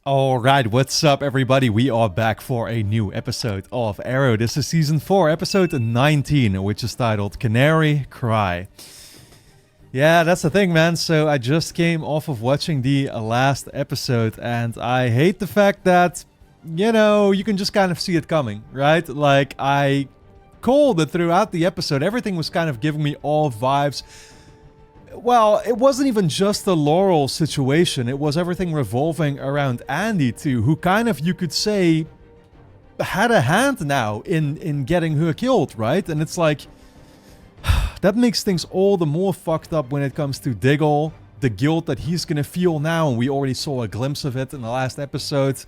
Alright, what's up everybody? We are back for a new episode of Arrow. This is Season 4, Episode 19, which is titled Canary Cry. Yeah, that's the thing, man. So I just came off of watching the last episode, and I hate the fact that, you can just kind of see it coming, right? Like, I called it throughout the episode. Everything was kind of giving me all vibes. Well, it wasn't even just the Laurel situation. It was everything revolving around Andy too, who kind of, you could say, had a hand now in getting her killed, right? And it's like, that makes things all the more fucked up when it comes to Diggle, the guilt that he's gonna feel now, and we already saw a glimpse of it in the last episode.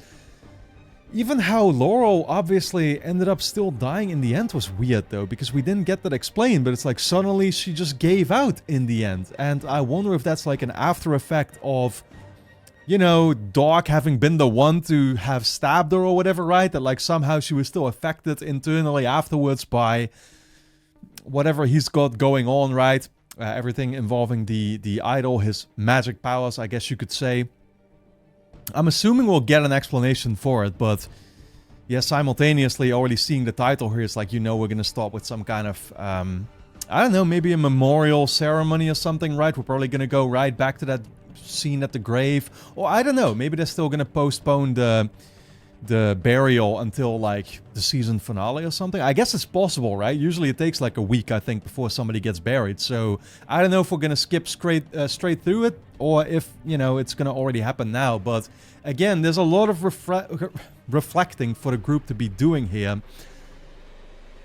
Even how Laurel obviously ended up still dying in the end was weird though, because we didn't get that explained, but it's like suddenly she just gave out in the end. And I wonder if that's like an after effect of, Doc having been the one to have stabbed her or whatever, right? That like somehow she was still affected internally afterwards by whatever he's got going on, right? Everything involving the idol, his magic powers, I guess you could say. I'm assuming we'll get an explanation for it, but yeah, simultaneously already seeing the title here, it's like, we're gonna start with some kind of, I don't know, maybe a memorial ceremony or something, right? We're probably gonna go right back to that scene at the grave, or I don't know, maybe they're still gonna postpone the burial until like the season finale or something. I guess it's possible, right? Usually it takes like a week, I think, before somebody gets buried. So I don't know if we're gonna skip straight through it, or if it's gonna already happen now. But again, there's a lot of reflecting for the group to be doing here.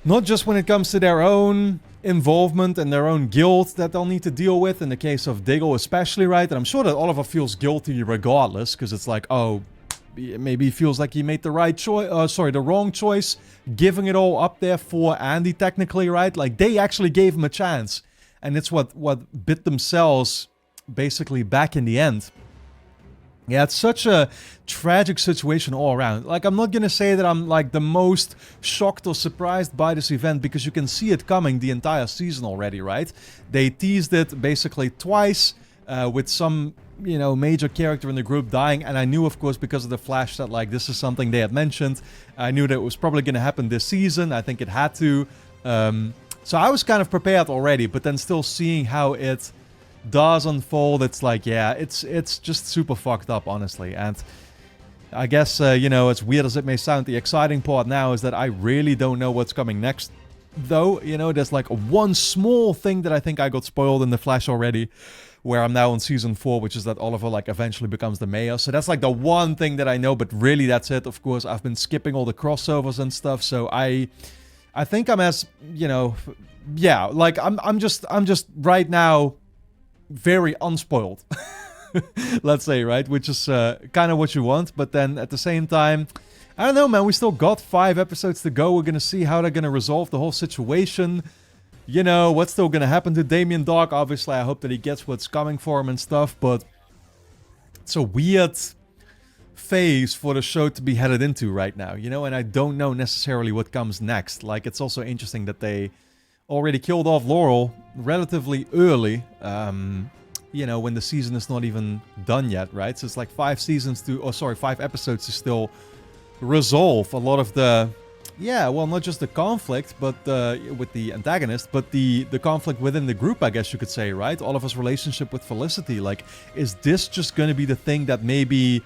Not just when it comes to their own involvement and their own guilt that they'll need to deal with. In the case of Diggle, especially, right? And I'm sure that Oliver feels guilty regardless, because it's like, oh, maybe he feels like he made the right choice, the wrong choice, giving it all up there for Andy technically, right? Like, they actually gave him a chance, and it's what bit themselves basically back in the end. Yeah, it's such a tragic situation all around. Like, I'm not gonna say that I'm like the most shocked or surprised by this event, because you can see it coming the entire season already, right? They teased it basically twice, with some major character in the group dying, and I knew, of course, because of the flash, that like this is something they had mentioned. I knew that it was probably going to happen this season. I think it had to. So I was kind of prepared already, but then still seeing how it does unfold, it's like, yeah, it's just super fucked up, honestly. And I guess, as weird as it may sound, the exciting part now is that I really don't know what's coming next. Though, there's like one small thing that I think I got spoiled in the flash already, where I'm now on season 4, which is that Oliver like eventually becomes the mayor. So that's like the one thing that I know, but really that's it. Of course, I've been skipping all the crossovers and stuff, so I think I'm as, yeah, like I'm just right now very unspoiled. Let's say, right? Which is kind of what you want, but then at the same time, I don't know, man, we still got 5 episodes to go. We're gonna see how they're gonna resolve the whole situation. What's still gonna happen to Damien Doc? Obviously, I hope that he gets what's coming for him and stuff, but it's a weird phase for the show to be headed into right now, and I don't know necessarily what comes next. Like, it's also interesting that they already killed off Laurel relatively early, when the season is not even done yet, right? So it's like 5 episodes to still resolve a lot of the... Yeah, well, not just the conflict, but with the antagonist, but the conflict within the group, I guess you could say, right? Oliver's relationship with Felicity. Like, is this just going to be the thing that maybe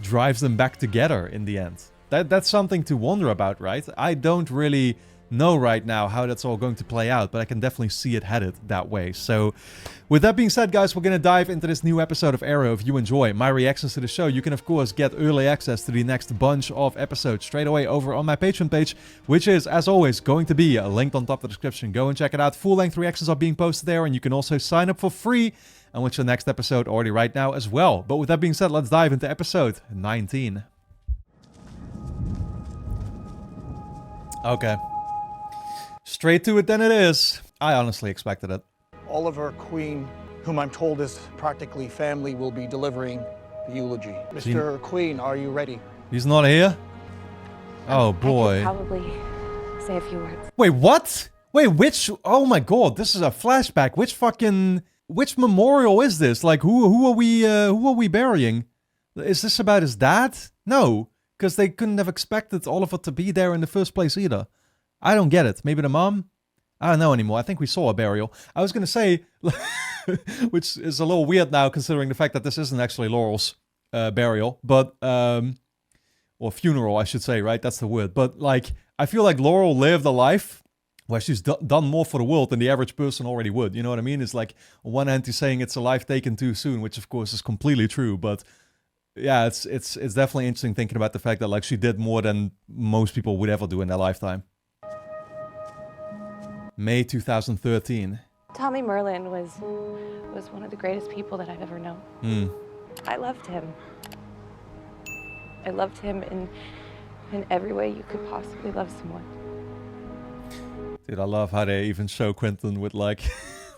drives them back together in the end? That's something to wonder about, right? I don't really know right now how that's all going to play out, but I can definitely see it headed that way. So with that being said, guys, we're going to dive into this new episode of Arrow. If you enjoy my reactions to the show, you can of course get early access to the next bunch of episodes straight away over on my Patreon page, which is, as always, going to be linked on top of the description. Go and check it out. Full-length reactions are being posted there, and you can also sign up for free and watch the next episode already right now as well. But with that being said, let's dive into episode 19. Okay. Straight to it then it is. I honestly expected it. Oliver Queen, whom I'm told is practically family, will be delivering the eulogy. Mr. Queen, are you ready? He's not here? Oh boy. I could probably say a few words. Wait, what? Wait, which... Oh my god, this is a flashback. Which memorial is this? Like, who are we burying? Is this about his dad? No, because they couldn't have expected Oliver to be there in the first place either. I don't get it. Maybe the mom? I don't know anymore. I think we saw a burial. I was going to say, which is a little weird now considering the fact that this isn't actually Laurel's burial, but, or funeral, I should say, right? That's the word. But, like, I feel like Laurel lived a life where she's done more for the world than the average person already would. You know what I mean? It's like, on one hand, he's saying it's a life taken too soon, which of course is completely true, but yeah, it's definitely interesting thinking about the fact that, like, she did more than most people would ever do in their lifetime. May 2013. Tommy Merlin was one of the greatest people that I've ever known. I loved him. I loved him in every way you could possibly love someone. Dude, I love how they even show Quentin with, like,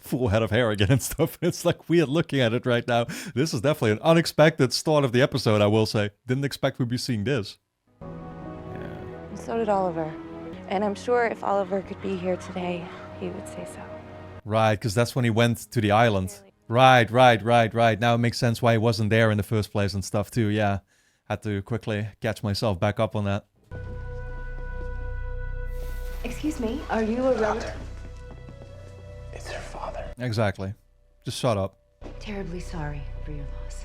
full head of hair again and stuff. It's like weird looking at it right now. This is definitely an unexpected start of the episode, I will say. Didn't expect we'd be seeing this. And so did Oliver. And I'm sure if Oliver could be here today, he would say so. Right, because that's when he went to the island. Right. Now it makes sense why he wasn't there in the first place and stuff too, yeah. Had to quickly catch myself back up on that. Excuse me, are you a relative? It's her father. Exactly. Just shut up. Terribly sorry for your loss.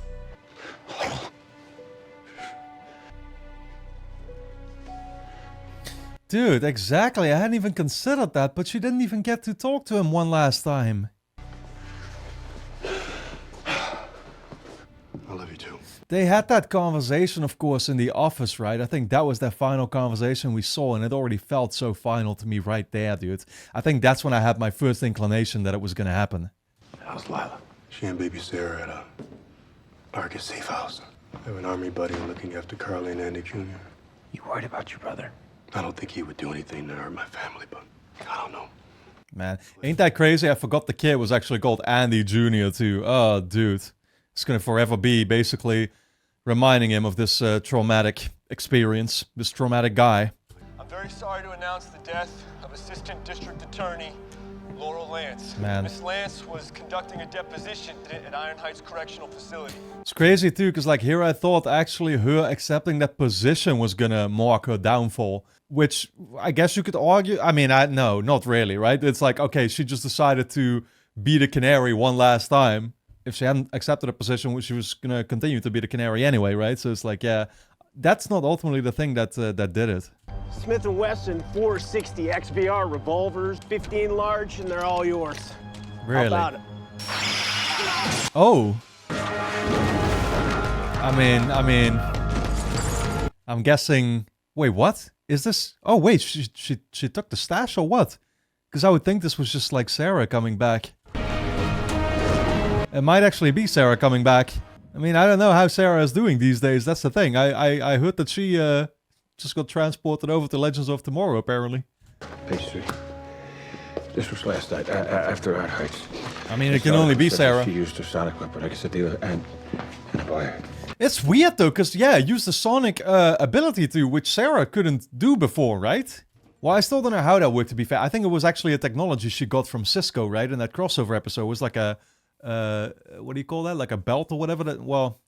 Dude, exactly. I hadn't even considered that, but she didn't even get to talk to him one last time. I love you too. They had that conversation, of course, in the office, right? I think that was their final conversation we saw, and it already felt so final to me right there, dude. I think that's when I had my first inclination that it was gonna happen. How's Lila? She and baby Sarah at a Argus safe house. I have an army buddy looking after Carly and Andy Jr. You worried about your brother? I don't think he would do anything to hurt my family, but I don't know. Man, ain't that crazy? I forgot the kid was actually called Andy Jr. too. Oh, dude. It's gonna forever be basically reminding him of this traumatic experience, this traumatic guy. I'm very sorry to announce the death of Assistant District Attorney Laurel Lance. Man. Miss Lance was conducting a deposition at Iron Heights Correctional Facility. It's crazy too, because like here I thought actually her accepting that position was gonna mark her downfall. Which I guess you could argue. I mean, no, not really, right? It's like, okay, she just decided to be the canary one last time. If she hadn't accepted a position, she was gonna continue to be the canary anyway, right? So it's like, yeah, that's not ultimately the thing that that did it. Smith & Wesson 460 XBR revolvers, 15 large, and they're all yours. Really? How about it? Oh. I mean, I'm guessing. Wait, what is this? Oh wait, she took the stash or what? Because I would think this was just like Sarah coming back. It might actually be Sarah coming back. I mean, I don't know how Sarah is doing these days. That's the thing. I heard that she just got transported over to Legends of Tomorrow, apparently. Page 3. This was last night, after Iron Heights. I mean, it can only be Sarah. She used her sonic weapon, like I said, and a wire. It's weird, though, because, yeah, used the sonic ability to, which Sarah couldn't do before, right? Well, I still don't know how that worked, to be fair. I think it was actually a technology she got from Cisco, right? In that crossover episode, it was like a... what do you call that? Like a belt or whatever. That, well,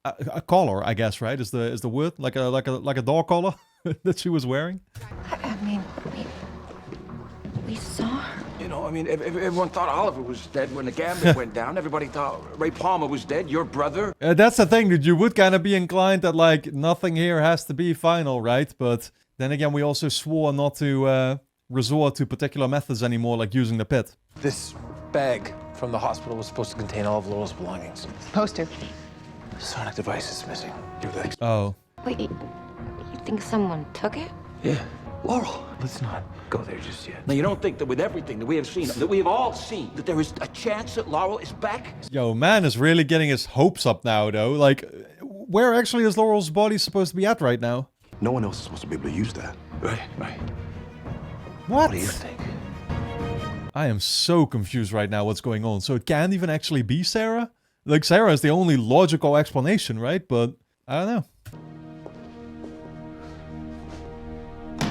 a collar, I guess, right? Is the word like a dog collar that she was wearing? I mean, we saw her. You know, I mean, everyone thought Oliver was dead when the gambit went down. Everybody thought Ray Palmer was dead, your brother. That's the thing, that you would kind of be inclined that, like, nothing here has to be final, right? But then again, we also swore not to resort to particular methods anymore, like using the pit. This bag from the hospital was supposed to contain all of Laurel's belongings. Supposed to. The sonic device is missing. Oh. Wait, you think someone took it? Yeah, Laurel. Let's not go there just yet. Now, you don't think that with everything that we have seen, that we have all seen, that there is a chance that Laurel is back? Yo, man is really getting his hopes up now, though. Like, where actually is Laurel's body supposed to be at right now? No one else is supposed to be able to use that. Right. What? What do you think? I am so confused right now what's going on. So it can't even actually be Sarah? Like, Sarah is the only logical explanation, right? But, I don't know.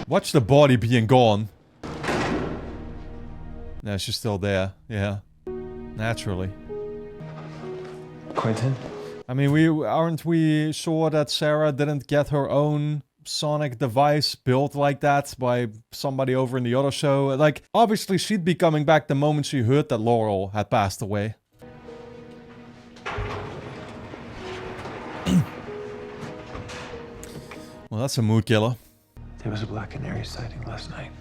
Watch the body being gone. No, she's still there. Yeah. Naturally. Quentin? I mean, aren't we sure that Sarah didn't get her own sonic device built like that by somebody over in the other show? Like, obviously she'd be coming back the moment she heard that Laurel had passed away. Well, that's a mood killer. There was a Black Canary sighting last night.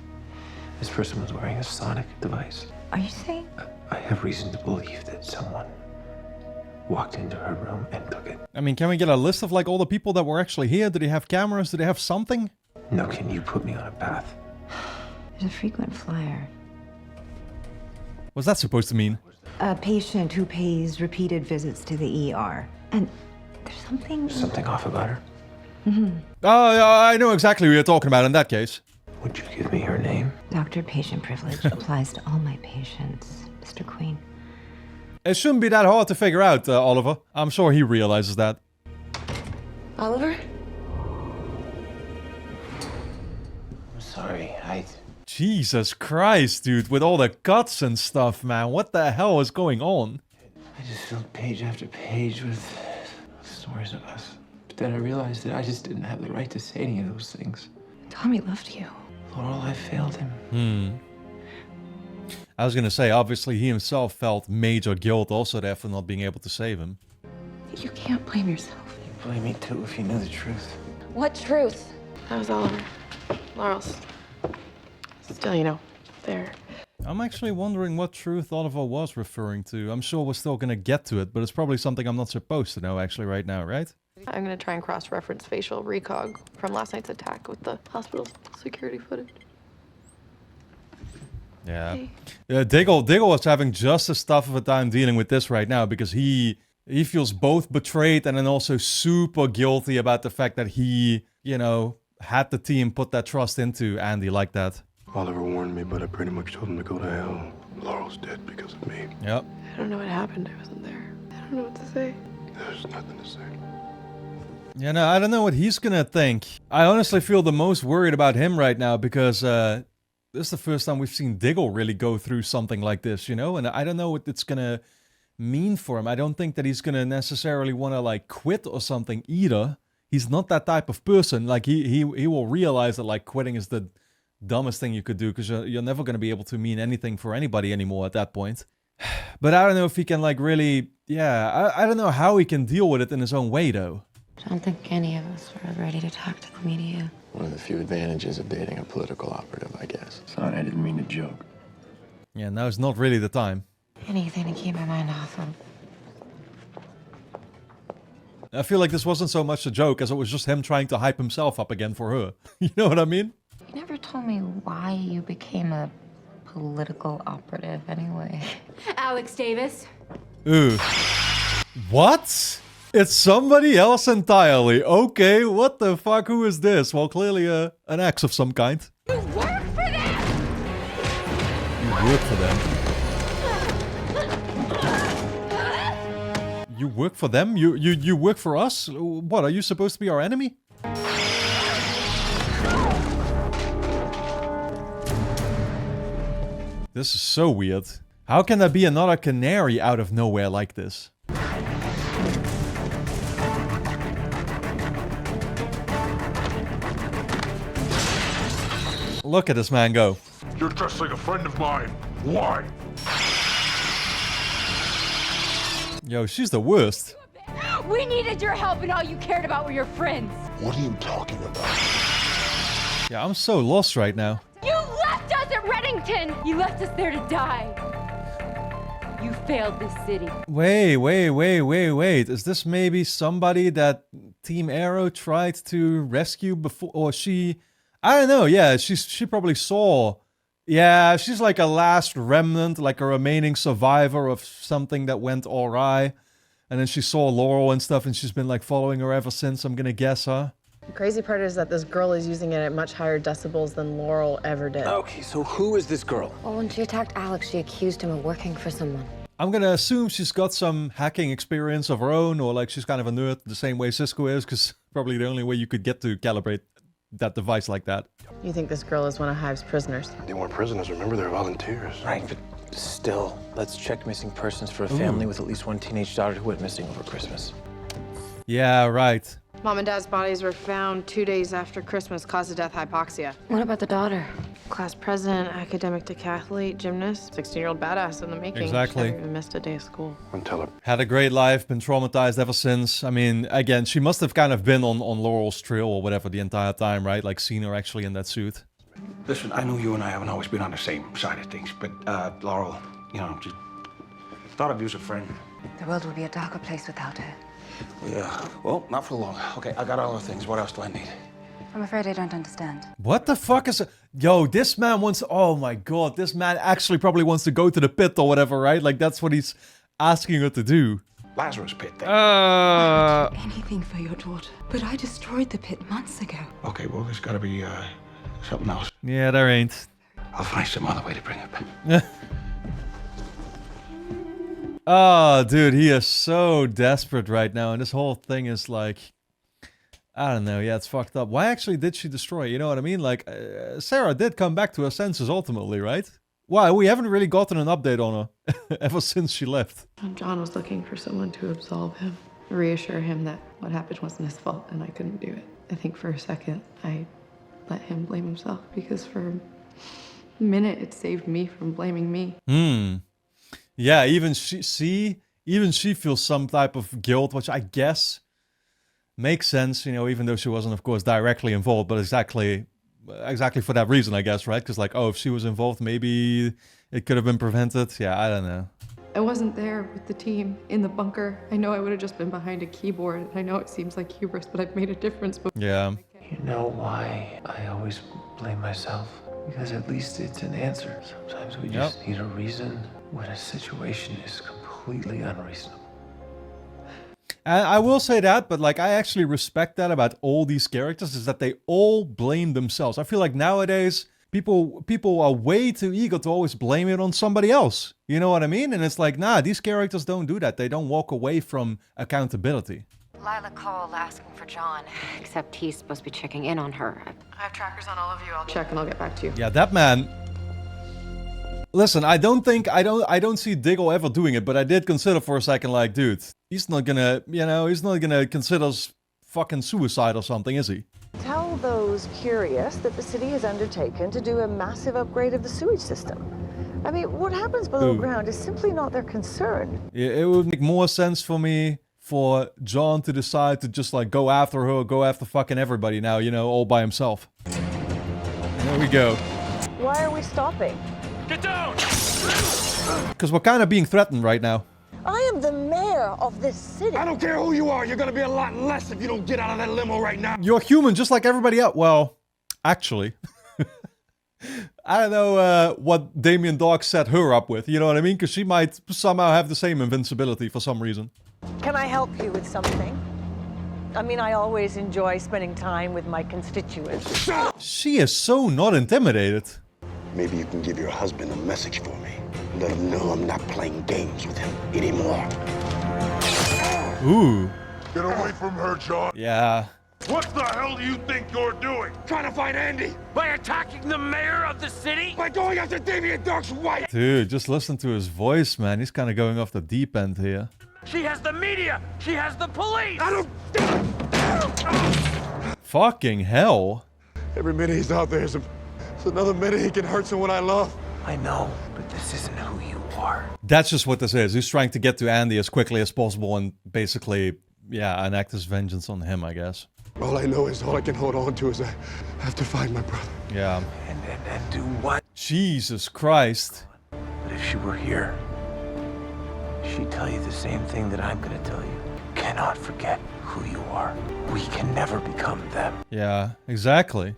This person was wearing a sonic device. Are you saying? I have reason to believe that someone walked into her room and took it. I mean, can we get a list of like all the people that were actually here? Do they have cameras? Do they have something? No, can you put me on a path? There's a frequent flyer. What's that supposed to mean? A patient who pays repeated visits to the ER. And there's something... Something off about her? Oh, yeah, I know exactly who you're talking about in that case. Would you give me her name? Doctor-patient privilege applies to all my patients, Mr. Queen. It shouldn't be that hard to figure out, Oliver. I'm sure he realizes that. Oliver? I'm sorry, Jesus Christ, dude, with all the cuts and stuff, man. What the hell is going on? I just filled page after page with stories of us. But then I realized that I just didn't have the right to say any of those things. Tommy loved you. Laurel, I failed him. I was gonna say, obviously he himself felt major guilt also there for not being able to save him. You can't blame yourself. You'd blame me too if you knew the truth. What truth? That was Oliver. Laurel's. Still, you know, there. I'm actually wondering what truth Oliver was referring to. I'm sure we're still gonna get to it, but it's probably something I'm not supposed to know actually right now, right? I'm gonna try and cross-reference facial recog from last night's attack with the hospital's security footage. Yeah. Hey. Diggle was having just as tough of a time dealing with this right now because he feels both betrayed and then also super guilty about the fact that he, you know, had the team put that trust into Andy like that. Oliver warned me, but I pretty much told him to go to hell. Laurel's dead because of me. Yep. I don't know what happened. I wasn't there. I don't know what to say. There's nothing to say. Yeah, no, I don't know what he's gonna think. I honestly feel the most worried about him right now because this is the first time we've seen Diggle really go through something like this, you know? And I don't know what it's gonna mean for him. I don't think that he's gonna necessarily want to like quit or something either. He's not that type of person. Like he will realize that like quitting is the dumbest thing you could do because you're never gonna be able to mean anything for anybody anymore at that point. But I don't know if he can like really, yeah, I don't know how he can deal with it in his own way though. I don't think any of us are ready to talk to the media. One of the few advantages of dating a political operative, I guess. Sorry, I didn't mean to joke. Yeah, now's not really the time. Anything to keep my mind off him. I feel like this wasn't so much a joke as it was just him trying to hype himself up again for her. You know what I mean? You never told me why you became a political operative anyway. Alex Davis. Ooh. What? It's somebody else entirely. Okay, what the fuck? Who is this? Well, clearly an ex of some kind. You work for them! You work for them? You work for them? You work for us? What, are you supposed to be our enemy? This is so weird. How can there be another canary out of nowhere like this? Look at this man go. You're dressed like a friend of mine. Why? Yo, she's the worst. We needed your help and all you cared about were your friends. What are you talking about? Yeah, I'm so lost right now. You left us at Reddington! You left us there to die. You failed this city. Wait. Is this maybe somebody that Team Arrow tried to rescue before? Or she... I don't know, yeah, she probably saw... Yeah, she's like a last remnant, like a remaining survivor of something that went awry. And then she saw Laurel and stuff, and she's been like following her ever since, I'm gonna guess, huh? The crazy part is that this girl is using it at much higher decibels than Laurel ever did. Okay, so who is this girl? Well, when she attacked Alex, she accused him of working for someone. I'm gonna assume she's got some hacking experience of her own, or like she's kind of a nerd the same way Cisco is, because probably the only way you could get to calibrate that device like that. You think this girl is one of Hive's prisoners? They weren't prisoners, remember, they're volunteers. Right, but still, let's check missing persons for a family with at least one teenage daughter who went missing over Christmas. Yeah, right. Mom and Dad's bodies were found 2 days after Christmas. Cause of death, hypoxia. What about the daughter? Class president, academic decathlete, gymnast, 16-year-old badass in the making. Exactly. She never even missed a day of school. Tell her. Had a great life, been traumatized ever since. I mean, again, she must have kind of been on Laurel's trail or whatever the entire time, right? Like, seen her actually in that suit. Listen, I know you and I haven't always been on the same side of things, but, Laurel, you know, just thought of you as a friend. The world will be a darker place without her. Yeah, well, not for long. Okay, I got all the things. What else do I need? I'm afraid I don't understand. What the fuck is... Yo, this man wants... Oh my god, this man actually probably wants to go to the pit or whatever, right? Like, that's what he's asking her to do. Lazarus pit thing. Anything for your daughter. But I destroyed the pit months ago. Okay, well, there's gotta be, something else. Yeah, there ain't. I'll find some other way to bring it back. Oh, dude, he is so desperate right now, and this whole thing is like... I don't know, yeah, it's fucked up. Why actually did she destroy it? You know what I mean? Like, Sarah did come back to her senses ultimately, right? Why? We haven't really gotten an update on her ever since she left. John was looking for someone to absolve him, reassure him that what happened wasn't his fault, and I couldn't do it. I think for a second, I let him blame himself, because for a minute, it saved me from blaming me. Yeah, even she feels some type of guilt, which I guess makes sense, you know, even though she wasn't, of course, directly involved, but exactly for that reason, I guess, right? Because, like, oh, if she was involved, maybe it could have been prevented. Yeah, I don't know. I wasn't there with the team in the bunker. I know I would have just been behind a keyboard. I know it seems like hubris, but I've made a difference. Yeah. You know why I always blame myself? Because at least it's an answer. Sometimes we just need a reason when a situation is completely unreasonable. And I will say that, but like I actually respect that about all these characters, is that they all blame themselves. I feel like nowadays people are way too eager to always blame it on somebody else. You know what I mean? And it's like, nah, these characters don't do that. They don't walk away from accountability. Lila called asking for John, except he's supposed to be checking in on her. I have trackers on all of you. I'll check and I'll get back to you. Yeah, that man. Listen, I don't see Diggle ever doing it, but I did consider for a second, like, dude, he's not gonna consider fucking suicide or something, is he? Tell those curious that the city has undertaken to do a massive upgrade of the sewage system. I mean, what happens below ground is simply not their concern. It would make more sense for me for John to decide to just like go after her, go after fucking everybody now, you know, all by himself. There we go. Why are we stopping? Get down! Because we're kind of being threatened right now. I am the mayor of this city. I don't care who you are. You're gonna be a lot less if you don't get out of that limo right now. You're human just like everybody else. Well, actually. I don't know what Damien Dog set her up with, you know what I mean? Because she might somehow have the same invincibility for some reason. Can I help you with something? I mean, I always enjoy spending time with my constituents. She is so not intimidated. Maybe you can give your husband a message for me. Let him know I'm not playing games with him anymore. Ooh. Get away from her, John. Yeah. What the hell do you think you're doing? Trying to find Andy? By attacking the mayor of the city? By going after Damien Dark's wife? Dude, just listen to his voice, man. He's kind of going off the deep end here. She has the media! She has the police! I don't... Fucking hell. Every minute he's out there is another minute he can hurt someone I love. I know, but this isn't who you are. That's just what this is. He's trying to get to Andy as quickly as possible and basically, yeah, enact his vengeance on him, I guess. All I know is all I can hold on to is I have to find my brother. Yeah. And do what? Jesus Christ. But if she were here, she'd tell you the same thing that I'm gonna tell you. Cannot forget who you are. We can never become them. Yeah, exactly.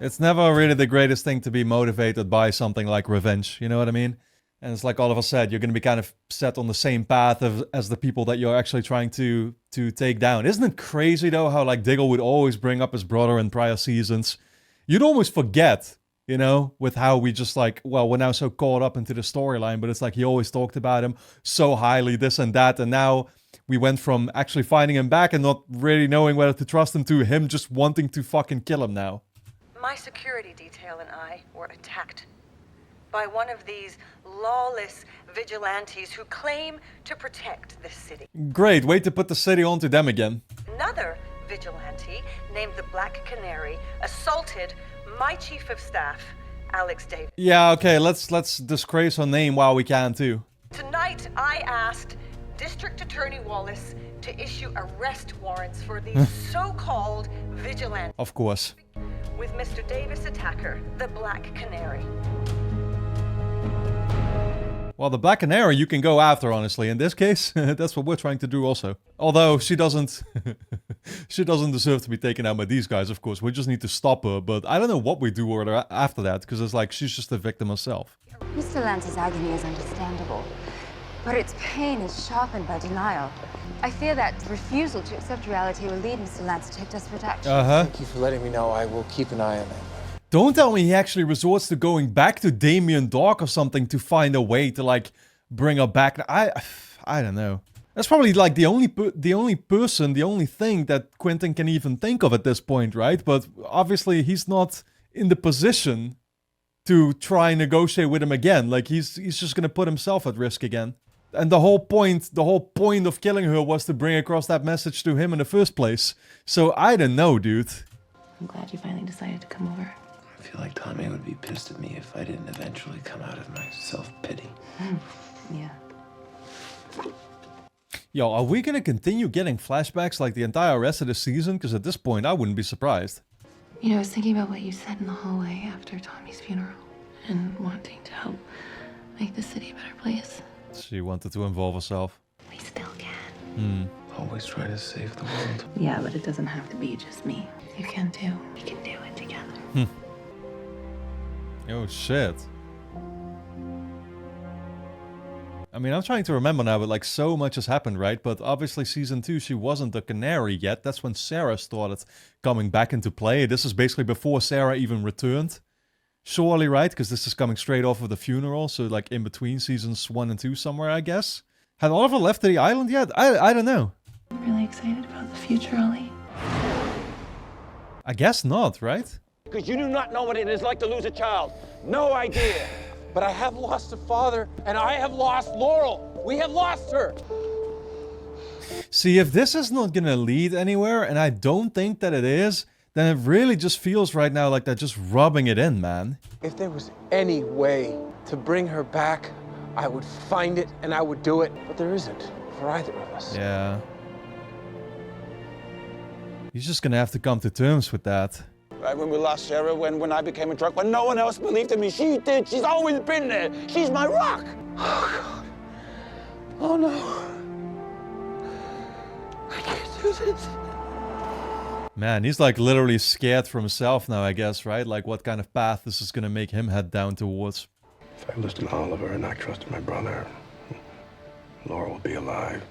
It's never really the greatest thing to be motivated by something like revenge, you know what I mean? And it's like all of us said, you're going to be kind of set on the same path as the people that you're actually trying to take down. Isn't it crazy though how like Diggle would always bring up his brother in prior seasons? You'd almost forget, you know, with how we just like, well, we're now so caught up into the storyline, but it's like he always talked about him so highly, this and that, and now we went from actually finding him back and not really knowing whether to trust him to him just wanting to fucking kill him now. My security detail and I were attacked. by one of these lawless vigilantes who claim to protect this city. Great, way to put the city onto them again. Another vigilante named the Black Canary assaulted my chief of staff, Alex Davis. Yeah, okay, let's disgrace her name while we can too. Tonight, I asked District Attorney Wallace to issue arrest warrants for these so-called vigilantes. Of course. With Mr. Davis' attacker, the Black Canary. Well, the Black Canary you can go after, honestly. In this case, that's what we're trying to do also. Although she doesn't she doesn't deserve to be taken out by these guys, of course. We just need to stop her, but I don't know what we do with her after that, because it's like she's just a victim herself. Mr. Lance's agony is understandable, but its pain is sharpened by denial. I fear that refusal to accept reality will lead Mr. Lance to take desperate action. Thank you for letting me know. I will keep an eye on that. Don't tell me he actually resorts to going back to Damien Dark or something to find a way to, like, bring her back. I don't know. That's probably, like, the only thing that Quentin can even think of at this point, right? But obviously he's not in the position to try and negotiate with him again. Like, he's just gonna put himself at risk again. And the whole point of killing her was to bring across that message to him in the first place. So I don't know, dude. I'm glad you finally decided to come over. I feel like Tommy would be pissed at me if I didn't eventually come out of my self-pity. Yeah. Yo, are we gonna continue getting flashbacks like the entire rest of the season? Because at this point, I wouldn't be surprised. You know, I was thinking about what you said in the hallway after Tommy's funeral and wanting to help make the city a better place. She wanted to involve herself. We still can. Always try to save the world. Yeah, but it doesn't have to be just me. You can too. We can do it together. Oh shit. I mean, I'm trying to remember now, but like so much has happened, right? But obviously season 2, she wasn't the Canary yet. That's when Sarah started coming back into play. This is basically before Sarah even returned. Surely, right? Because this is coming straight off of the funeral. So like in between seasons 1 and 2 somewhere, I guess. Had Oliver left the island yet? I don't know. I'm really excited about the future, Ollie. I guess not, right? Because you do not know what it is like to lose a child. No idea. But I have lost a father, and I have lost Laurel. We have lost her. See, if this is not gonna lead anywhere, and I don't think that it is, then it really just feels right now like they're just rubbing it in, man. If there was any way to bring her back, I would find it and I would do it. But there isn't for either of us. Yeah. He's just gonna have to come to terms with that. Right when we lost Sarah, when I became a drunk, when no one else believed in me, she did. She's always been there. She's my rock. Oh, God. Oh, no. I can't do this. Man, he's like literally scared for himself now, I guess, right? Like what kind of path this is gonna make him head down towards. If I listened to Oliver and I trusted my brother, Laura will be alive.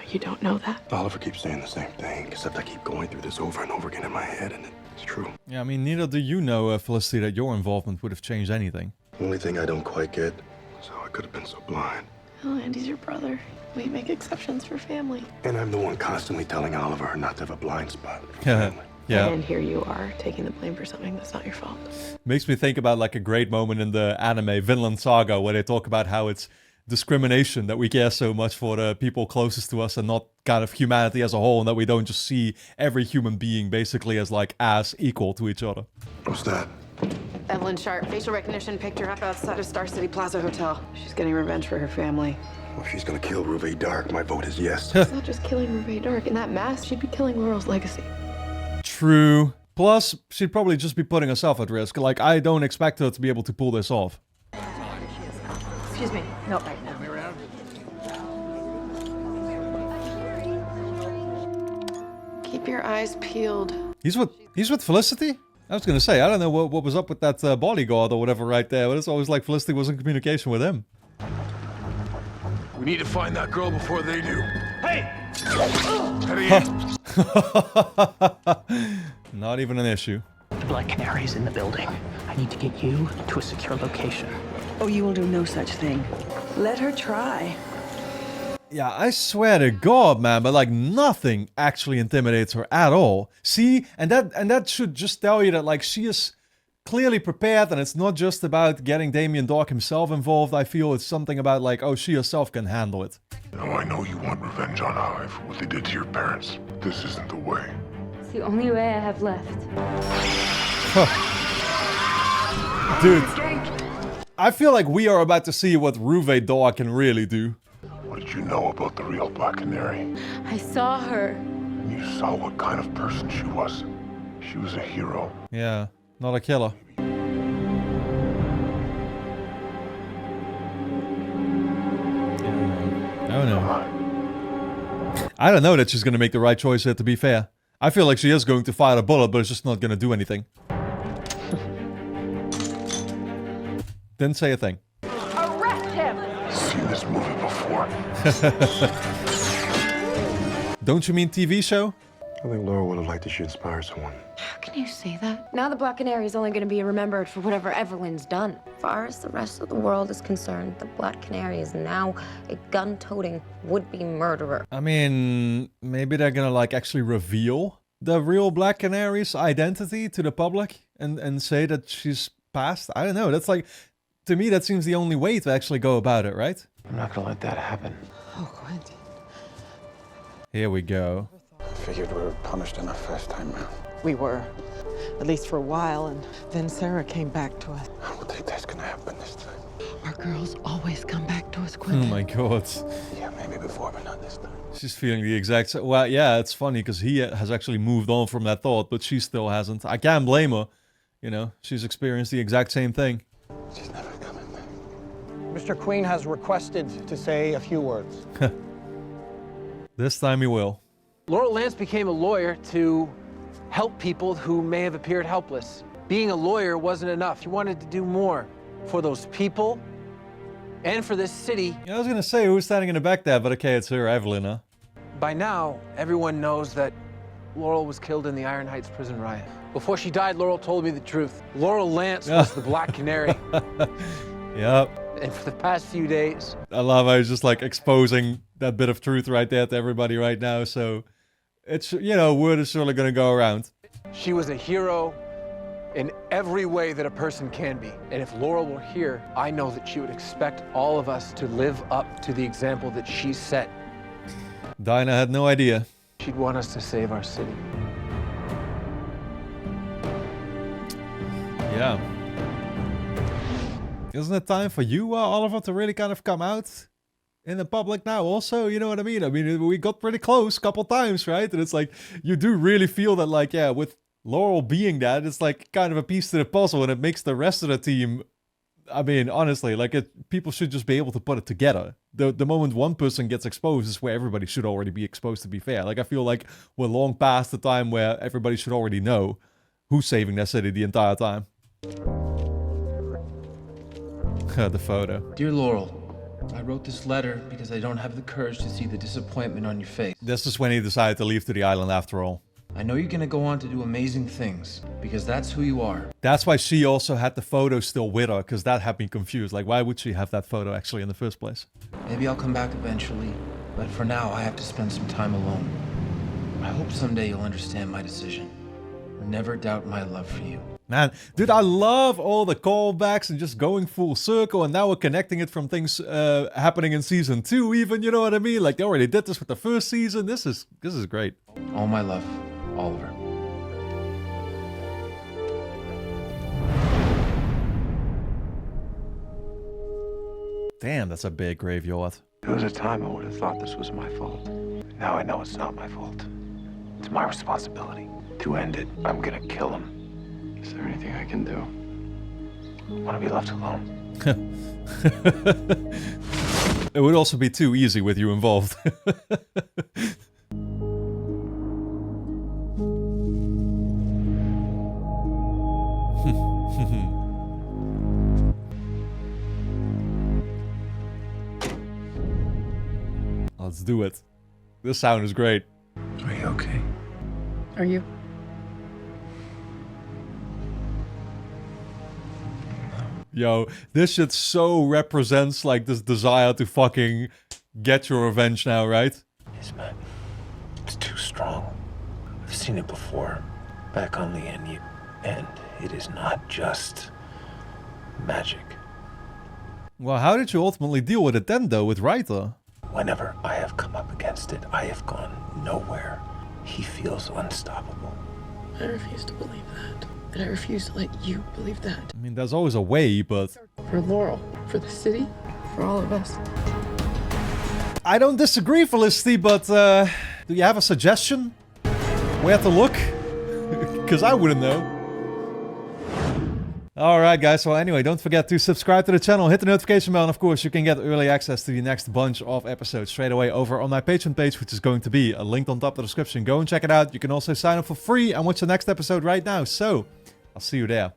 You don't know that. Oliver keeps saying the same thing, except I keep going through this over and over again in my head, and it's true. Yeah, I mean, neither do you know, Felicity, that your involvement would have changed anything. The only thing I don't quite get is how I could have been so blind. Oh, Andy's your brother. We make exceptions for family. And I'm the one constantly telling Oliver not to have a blind spot. Yeah. And here you are, taking the blame for something that's not your fault. Makes me think about like a great moment in the anime Vinland Saga where they talk about how it's discrimination that we care so much for the people closest to us and not kind of humanity as a whole, and that we don't just see every human being basically as like as equal to each other. What's that? Evelyn Sharp, facial recognition picked her up outside of Star City Plaza Hotel. She's getting revenge for her family. Well, if she's gonna kill Ruve Dark, my vote is yes. It's not just killing Ruve Dark. In that mask, she'd be killing Laurel's legacy. True. Plus, she'd probably just be putting herself at risk. Like, I don't expect her to be able to pull this off. Excuse me, not right now. Keep your eyes peeled. He's with Felicity? I was gonna say, I don't know what was up with that bodyguard or whatever right there, but it's always like Felicity was in communication with him. We need to find that girl before they do. Hey! Not even an issue. The Black Canary's in the building. I need to get you to a secure location. Oh, you will do no such thing. Let her try. Yeah, I swear to God, man, but like nothing actually intimidates her at all. See, and that should just tell you that like she is clearly prepared, and it's not just about getting Damien Dark himself involved. I feel it's something about like, oh, she herself can handle it. Now I know you want revenge on Hive for what they did to your parents. This isn't the way. It's the only way I have left. Dude, I feel like we are about to see what Ruve Daw can really do. What did you know about the real Black Canary? I saw her. You saw what kind of person she was. She was a hero. Yeah, not a killer. Oh no. I don't know that she's gonna make the right choice here, to be fair. I feel like she is going to fire a bullet, but it's just not gonna do anything. Didn't say a thing. Arrest him! Seen this movie before. Don't you mean TV show? I think Laura would have liked that she inspired someone. How can you say that? Now the Black Canary is only going to be remembered for whatever Evelyn's done. As far as the rest of the world is concerned, the Black Canary is now a gun-toting would-be murderer. I mean, maybe they're gonna like actually reveal the real Black Canary's identity to the public and say that she's passed. I don't know. That's like, to me, that seems the only way to actually go about it, right? I'm not gonna let that happen. Oh, Quentin. Here we go. I figured we were punished enough first time round. We were, at least for a while, and then Sarah came back to us. I don't think that's gonna happen this time. Our girls always come back to us, Oh Quentin. my god. Yeah, maybe before, but not this time. She's feeling the exact same. Well, yeah, it's funny because he has actually moved on from that thought, but she still hasn't. I can't blame her. You know, she's experienced the exact same thing. She's never coming back. Mr. Queen has requested to say a few words. This time he will. Laurel Lance became a lawyer to help people who may have appeared helpless. Being a lawyer wasn't enough. He wanted to do more for those people and for this city. Yeah, I was gonna say who's standing in the back there, but okay, it's her, Evelyn, huh? By now, everyone knows that Laurel was killed in the Iron Heights prison riot. Before she died, Laurel told me the truth. Laurel Lance was the Black Canary. Yep. And for the past few days... I love how he's just like exposing that bit of truth right there to everybody right now, so it's, you know, word is surely gonna go around. She was a hero in every way that a person can be. And if Laurel were here, I know that she would expect all of us to live up to the example that she set. Dinah had no idea. She'd want us to save our city. Yeah. Isn't it time for you, Oliver, to really kind of come out in the public now also? You know what I mean? I mean, we got pretty close a couple times, right? And it's like, you do really feel that, like, yeah, with Laurel being that, it's like kind of a piece to the puzzle, and it makes the rest of the team, I mean, honestly, like, people should just be able to put it together. The moment one person gets exposed is where everybody should already be exposed, to be fair. Like, I feel like we're long past the time where everybody should already know who's saving their city the entire time. The photo. Dear Laurel, I wrote this letter because I don't have the courage to see the disappointment on your face. This is when he decided to leave to the island after all. I know you're gonna go on to do amazing things, because that's who you are. That's why she also had the photo still with her, because that had me confused. Like, why would she have that photo actually in the first place? Maybe I'll come back eventually, but for now I have to spend some time alone. I hope someday you'll understand my decision. Never doubt my love for you. Man, dude, I love all the callbacks and just going full circle, and now we're connecting it from things happening in season 2 even, you know what I mean? Like, they already did this with the first season. This is great. All my love, Oliver. Damn, that's a big graveyard. There was a time I would have thought this was my fault. Now I know it's not my fault. It's my responsibility to end it. I'm gonna kill him. Is there anything I can do? I want to be left alone. It would also be too easy with you involved. Let's do it. This sound is great. Are you okay? Are you? Yo, this shit so represents like this desire to fucking get your revenge now, right? Yes, man. It's too strong. I've seen it before. Back on the end, And it is not just magic. Well, how did you ultimately deal with it then, though, with Reiter? Whenever I have come up against it, I have gone nowhere. He feels unstoppable. I refuse to believe that. And I refuse to let you believe that. I mean, there's always a way, but... For Laurel, for the city, for all of us. I don't disagree, Felicity, but do you have a suggestion? Where to look? Because I wouldn't know. Alright guys, well anyway, don't forget to subscribe to the channel, hit the notification bell, and of course you can get early access to the next bunch of episodes straight away over on my Patreon page, which is going to be linked on top of the description. Go and check it out. You can also sign up for free and watch the next episode right now. So, I'll see you there.